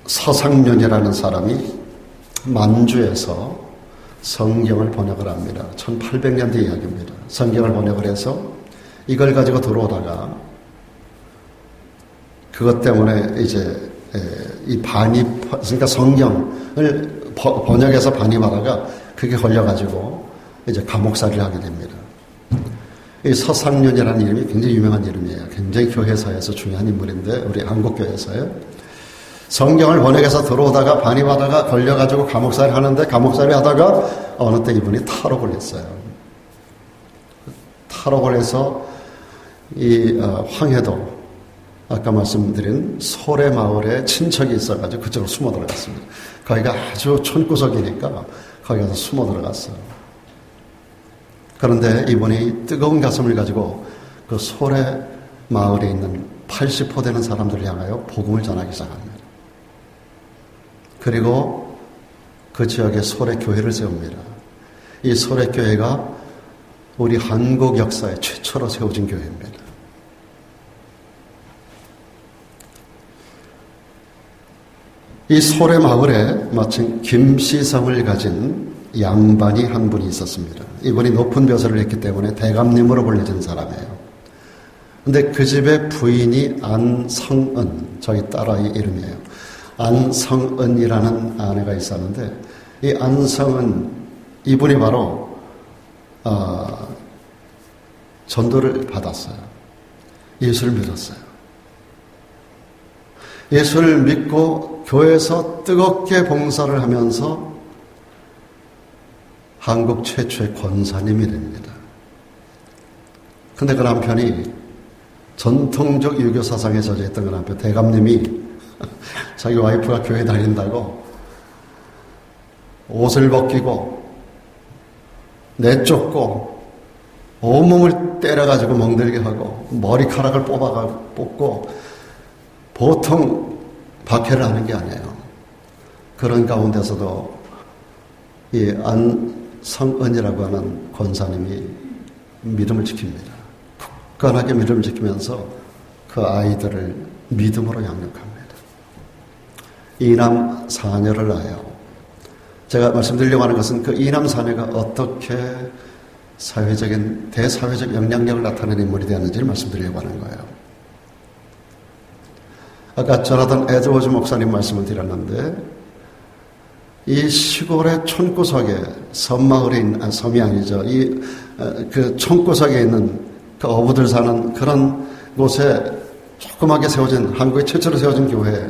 서상련이라는 사람이 만주에서 성경을 번역을 합니다. 1800년대 이야기입니다. 성경을 번역을 해서 이걸 가지고 들어오다가 그것 때문에 이제 이 그러니까 성경을 번역해서 반입하다가 그게 걸려가지고 이제 감옥살이를 하게 됩니다. 이 서상련이라는 이름이 굉장히 유명한 이름이에요. 굉장히 교회사에서 중요한 인물인데 우리 한국교회에서요. 성경을 번역해서 들어오다가 반입하다가 걸려가지고 감옥살이 하는데 감옥살이 하다가 어느 때 이분이 탈옥을 했어요. 탈옥을 해서 이 황해도 아까 말씀드린 소래마을에 친척이 있어가지고 그쪽으로 숨어 들어갔습니다. 거기가 아주 촌구석이니까 거기 가서 숨어 들어갔어요. 그런데 이분이 뜨거운 가슴을 가지고 그 소래마을에 있는 80호 되는 사람들을 향하여 복음을 전하기 시작합니다. 그리고 그 지역에 소래교회를 세웁니다. 이 소래교회가 우리 한국 역사에 최초로 세워진 교회입니다. 이 소래 마을에 마침 김시성을 가진 양반이 한 분이 있었습니다. 이분이 높은 벼슬을 했기 때문에 대감님으로 불려진 사람이에요. 근데 그 집의 부인이 안성은, 저희 딸아이 이름이에요. 안성은이라는 아내가 있었는데, 이 안성은, 이분이 바로 전도를 받았어요. 예수를 믿었어요. 예수를 믿고 교회에서 뜨겁게 봉사를 하면서 한국 최초의 권사님이 됩니다. 근데 그 남편이 전통적 유교 사상에 젖어있던 그 남편, 대감님이 자기 와이프가 교회 다닌다고 옷을 벗기고 내쫓고 온몸을 때려가지고 멍들게 하고 머리카락을 뽑고 보통 박해를 하는 게 아니에요. 그런 가운데서도 이 안성은이라고 하는 권사님이 믿음을 지킵니다. 굳건하게 믿음을 지키면서 그 아이들을 믿음으로 양육합니다. 이남 사녀를 낳아요. 제가 말씀드리려고 하는 것은 그 이남 사녀가 어떻게 대사회적 영향력을 나타내는 인물이 되었는지를 말씀드리려고 하는 거예요. 아까 조나단 에드워즈 목사님 말씀을 드렸는데, 이 시골의 촌구석에, 섬마을에 있는, 섬이 아니죠. 그 촌구석에 있는 그 어부들 사는 그런 곳에 조그맣게 세워진, 한국에 최초로 세워진 교회,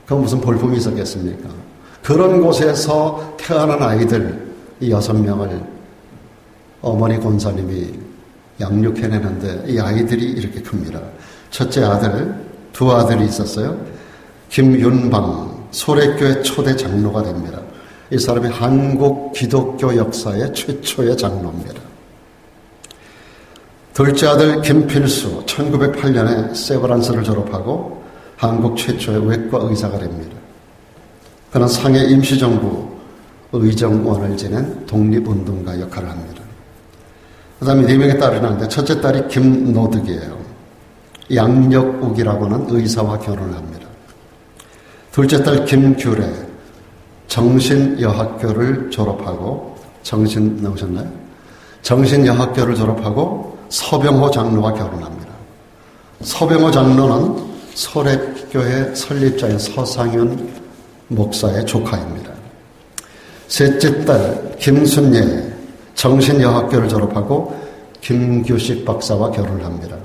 그건 무슨 볼품이 있었겠습니까? 그런 곳에서 태어난 아이들, 이 6명을 어머니 권사님이 양육해내는데 이 아이들이 이렇게 큽니다. 첫째 아들, 2 아들이 있었어요. 김윤방, 소래교회 초대 장로가 됩니다. 이 사람이 한국 기독교 역사의 최초의 장로입니다. 둘째 아들 김필수, 1908년에 세브란스를 졸업하고 한국 최초의 외과 의사가 됩니다. 그는 상해 임시정부 의정원을 지낸 독립운동가 역할을 합니다. 그 다음에 4명의 딸이 나는데, 첫째 딸이 김노득이에요. 양력욱이라고 하는 의사와 결혼을 합니다. 둘째 딸 김규래, 정신여학교를 졸업하고, 정신여학교를 졸업하고 서병호 장로와 결혼합니다. 서병호 장로는 소래교회 설립자인 서상윤 목사의 조카입니다. 셋째 딸 김순예, 정신여학교를 졸업하고 김규식 박사와 결혼을 합니다.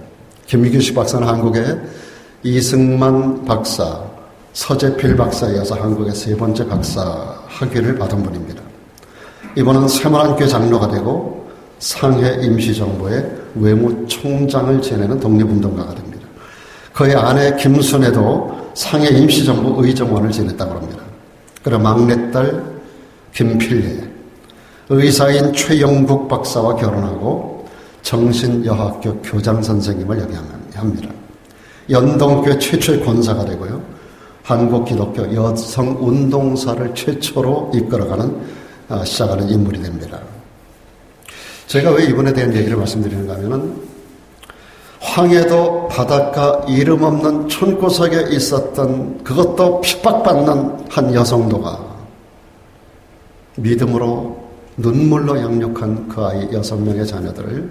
김규식 박사는 한국의 이승만 박사, 서재필 박사에 이어서 한국의 3번째 박사 학위를 받은 분입니다. 이번은 세문안교회 장로가 되고 상해 임시정부의 외무총장을 지내는 독립운동가가 됩니다. 그의 아내 김순애도 상해 임시정부 의정원을 지냈다고 합니다. 그리고 막내딸 김필예, 의사인 최영국 박사와 결혼하고 정신여학교 교장 선생님을 역임합니다. 연동교회 최초의 권사가 되고요. 한국 기독교 여성운동사를 최초로 이끌어가는, 시작하는 인물이 됩니다. 제가 왜 이분에 대한 얘기를 말씀드리는가 하면은, 황해도 바닷가 이름 없는 촌구석에 있었던, 그것도 핍박받는 한 여성도가 믿음으로 눈물로 양육한 그 아이 6명의 자녀들을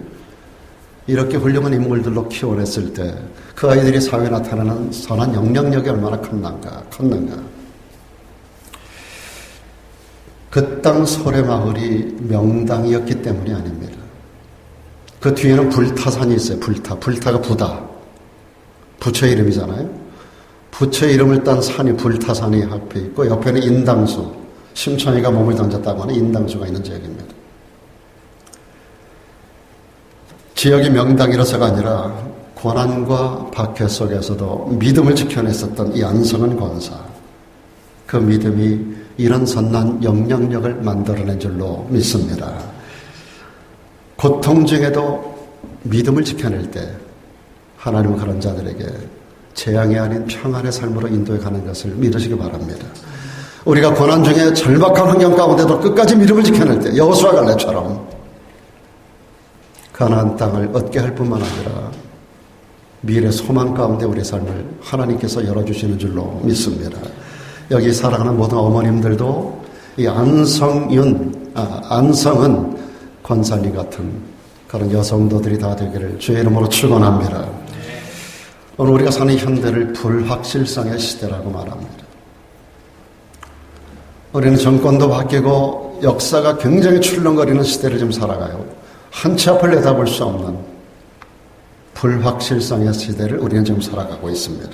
이렇게 훌륭한 인물들로 키워냈을 때 그 아이들이 사회에 나타나는 선한 영향력이 얼마나 컸는가. 그 땅 소래마을이 명당이었기 때문이 아닙니다. 그 뒤에는 불타산이 있어요. 불타가 부다. 부처의 이름이잖아요. 부처의 이름을 딴 산이 불타산이 앞에 있고, 옆에는 인당수, 심천이가 몸을 던졌다고 하는 인당수가 있는 지역입니다. 지역이 명당이라서가 아니라 고난과 박해 속에서도 믿음을 지켜냈었던 이 안성은 권사, 그 믿음이 이런 선한 영향력을 만들어낸 줄로 믿습니다. 고통 중에도 믿음을 지켜낼 때 하나님은 그런 자들에게 재앙이 아닌 평안의 삶으로 인도해 가는 것을 믿으시기 바랍니다. 우리가 고난 중에 절박한 환경 가운데도 끝까지 믿음을 지켜낼 때 여호수아 갈렙처럼 가나안 땅을 얻게 할 뿐만 아니라 미래 소망 가운데 우리의 삶을 하나님께서 열어주시는 줄로 믿습니다. 여기 살아가는 모든 어머님들도 이 안성은 권사님 같은 그런 여성도들이 다 되기를 주의 이름으로 축원합니다. 오늘 우리가 사는 현대를 불확실성의 시대라고 말합니다. 우리는 정권도 바뀌고 역사가 굉장히 출렁거리는 시대를 좀 살아가요. 한 치 앞을 내다볼 수 없는 불확실성의 시대를 우리는 지금 살아가고 있습니다.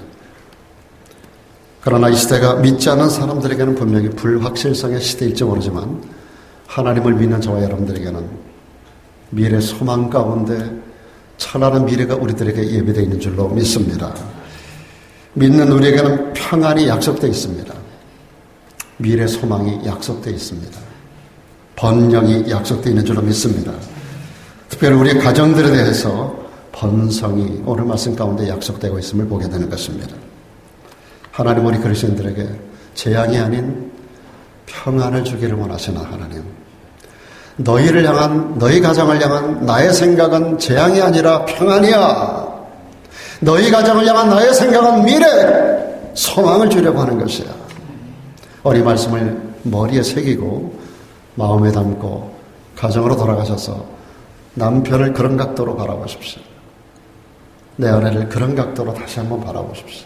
그러나 이 시대가 믿지 않는 사람들에게는 분명히 불확실성의 시대일지 모르지만 하나님을 믿는 저와 여러분들에게는 미래 소망 가운데 찬란한 미래가 우리들에게 예비되어 있는 줄로 믿습니다. 믿는 우리에게는 평안이 약속되어 있습니다. 미래 소망이 약속되어 있습니다. 번영이 약속되어 있는 줄로 믿습니다. 특별히 우리 가정들에 대해서 번성이 오늘 말씀 가운데 약속되고 있음을 보게 되는 것입니다. 하나님 우리 그리스도인들에게 재앙이 아닌 평안을 주기를 원하시나 하나님. 너희를 향한, 너희 가정을 향한 나의 생각은 재앙이 아니라 평안이야. 너희 가정을 향한 나의 생각은 미래, 소망을 주려고 하는 것이야. 우리 말씀을 머리에 새기고 마음에 담고 가정으로 돌아가셔서 남편을 그런 각도로 바라보십시오. 내 아내를 그런 각도로 다시 한번 바라보십시오.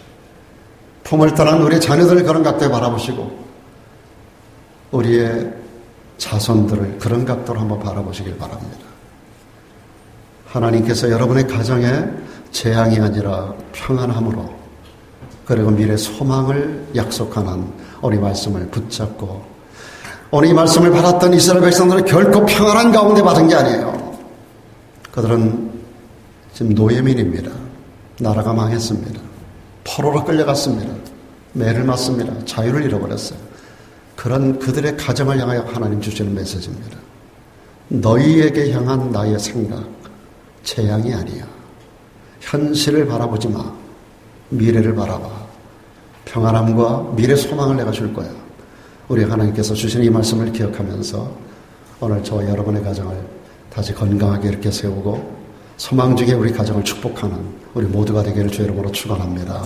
품을 떠난 우리 자녀들을 그런 각도에 바라보시고 우리의 자손들을 그런 각도로 한번 바라보시길 바랍니다. 하나님께서 여러분의 가정에 재앙이 아니라 평안함으로 그리고 미래 소망을 약속하는 우리 말씀을 붙잡고 오늘 이 말씀을 받았던 이스라엘 백성들은 결코 평안한 가운데 받은 게 아니에요. 그들은 지금 노예민입니다. 나라가 망했습니다. 포로로 끌려갔습니다. 매를 맞습니다. 자유를 잃어버렸어요. 그런 그들의 가정을 향하여 하나님 주시는 메시지입니다. 너희에게 향한 나의 생각, 재앙이 아니야. 현실을 바라보지 마. 미래를 바라봐. 평안함과 미래 소망을 내가 줄 거야. 우리 하나님께서 주신 이 말씀을 기억하면서 오늘 저와 여러분의 가정을 다시 건강하게 이렇게 세우고 소망 중에 우리 가정을 축복하는 우리 모두가 되기를 주의 이름으로 축원합니다.